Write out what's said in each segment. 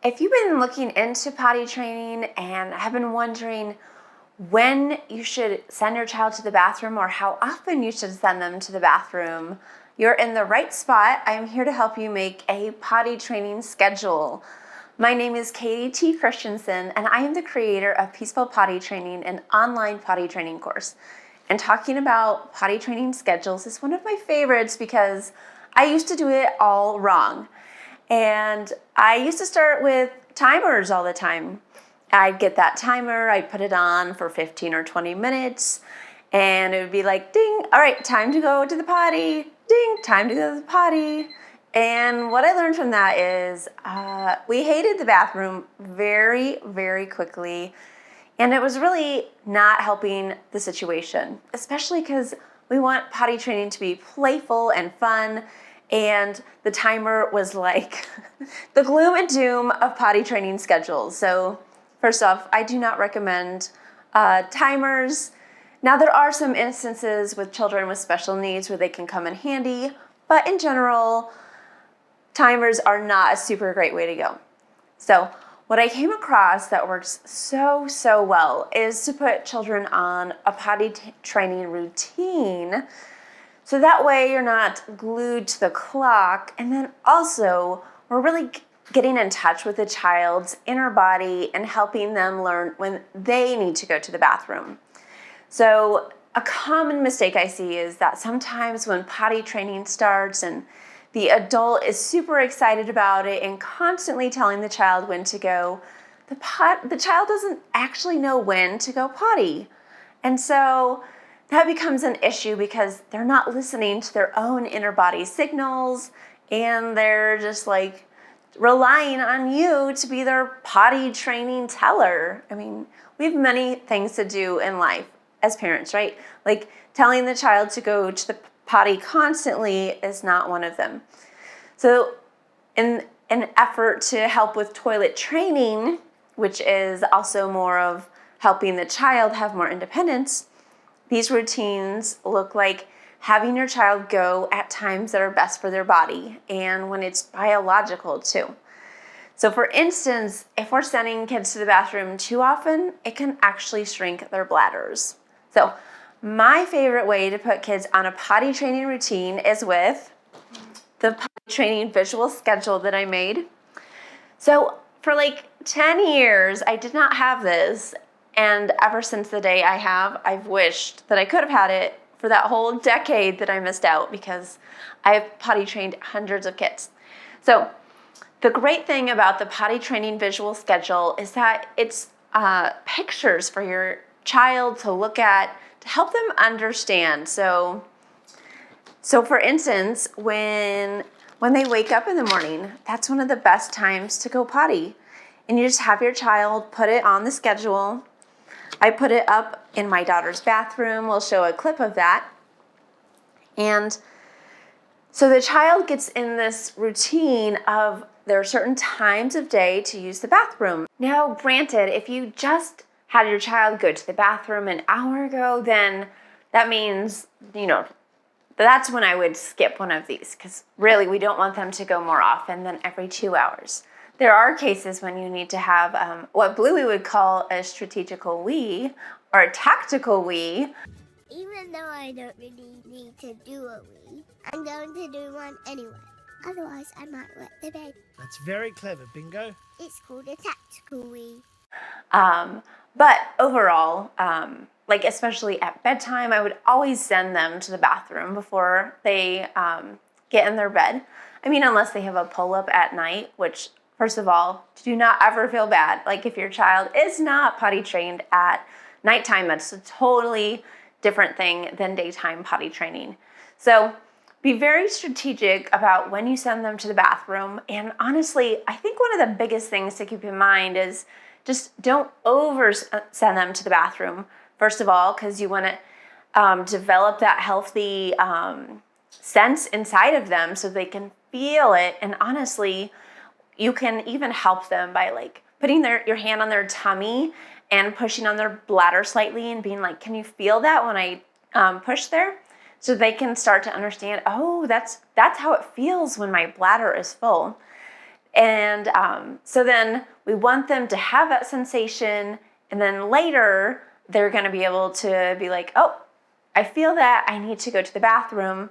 If you've been looking into potty training and have been wondering when you should send your child to the bathroom or how often you should send them to the bathroom, you're in the right spot. I am here to help you make a potty training schedule. My name is Katie T. Christensen, and I am the creator of Peaceful Potty Training, an online potty training course. And talking about potty training schedules is one of my favorites because I used to do it all wrong. And I used to start with timers all the time. I'd get that timer, I'd put it on for 15 or 20 minutes, and it would be like, ding, all right, time to go to the potty, ding, time to go to the potty. And what I learned from that is we hated the bathroom very, very quickly, and it was really not helping the situation, especially because we want potty training to be playful and fun. And the timer was like the gloom and doom of potty training schedules. So first off, I do not recommend timers. Now, there are some instances with children with special needs where they can come in handy, but in general, timers are not a super great way to go. So what I came across that works so well is to put children on a potty training routine. So that way you're not glued to the clock, and then also we're really getting in touch with the child's inner body and helping them learn when they need to go to the bathroom. So a common mistake I see is that sometimes when potty training starts and the adult is super excited about it and constantly telling the child when to go, the child doesn't actually know when to go potty. And so that becomes an issue because they're not listening to their own inner body signals, and they're just like relying on you to be their potty training teller. I mean, we have many things to do in life as parents, right? Like telling the child to go to the potty constantly is not one of them. So in an effort to help with toilet training, which is also more of helping the child have more independence, these routines look like having your child go at times that are best for their body and when it's biological too. So for instance, if we're sending kids to the bathroom too often, it can actually shrink their bladders. So my favorite way to put kids on a potty training routine is with the potty training visual schedule that I made. So for like 10 years, I did not have this. And ever since the day I have, I've wished that I could have had it for that whole decade that I missed out because I have potty trained hundreds of kids. So the great thing about the potty training visual schedule is that it's pictures for your child to look at to help them understand. So for instance, when they wake up in the morning, that's one of the best times to go potty. And you just have your child put it on the schedule. I put it up in my daughter's bathroom. We'll show a clip of that. And so the child gets in this routine of there are certain times of day to use the bathroom. Now, granted, if you just had your child go to the bathroom an hour ago, then that means, that's when I would skip one of these because really we don't want them to go more often than every 2 hours. There are cases when you need to have what Bluey would call a strategical wee or a tactical wee. Even though I don't really need to do a wee, I'm going to do one anyway. Otherwise, I might wet the bed. That's very clever, Bingo. It's called a tactical wee. But overall, like especially at bedtime, I would always send them to the bathroom before they get in their bed. I mean, unless they have a pull-up at night, which first of all, do not ever feel bad. Like if your child is not potty trained at nighttime, that's a totally different thing than daytime potty training. So be very strategic about when you send them to the bathroom. And honestly, I think one of the biggest things to keep in mind is just don't over send them to the bathroom. First of all, because you want to develop that healthy sense inside of them so they can feel it. And honestly, you can even help them by like putting your hand on their tummy and pushing on their bladder slightly and being like, can you feel that when I push there? So they can start to understand, oh, that's how it feels when my bladder is full. And so then we want them to have that sensation, and then later they're going to be able to be like, oh, I feel that, I need to go to the bathroom.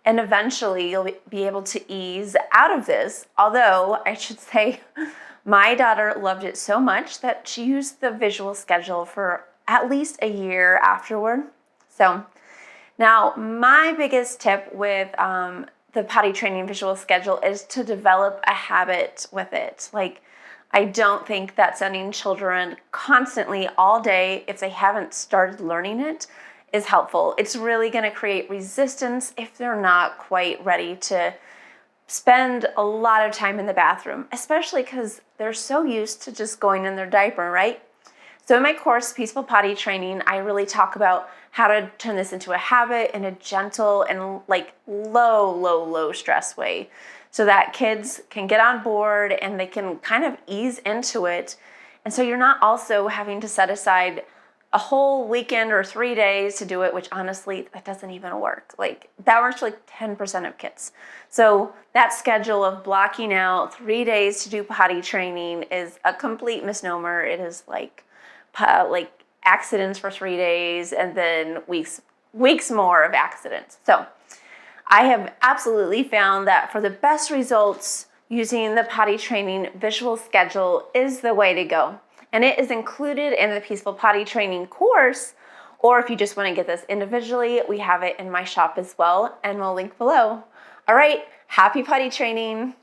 And eventually you'll be able to ease out of this. Although I should say my daughter loved it so much that she used the visual schedule for at least a year afterward. So now my biggest tip with the potty training visual schedule is to develop a habit with it. Like, I don't think that sending children constantly all day, if they haven't started learning it, is helpful. It's really going to create resistance if they're not quite ready to spend a lot of time in the bathroom, especially because they're so used to just going in their diaper, right? So in my course, Peaceful Potty Training, I really talk about how to turn this into a habit in a gentle and like low stress way so that kids can get on board and they can kind of ease into it. And so you're not also having to set aside a whole weekend or 3 days to do it, which honestly, that doesn't even work. Like, that works for like 10% of kids. So that schedule of blocking out 3 days to do potty training is a complete misnomer. It is like accidents for 3 days and then weeks more of accidents. So I have absolutely found that for the best results, using the potty training visual schedule is the way to go. And it is included in the Peaceful Potty Training course, or if you just want to get this individually, we have it in my shop as well, and we'll link below. All right, happy potty training.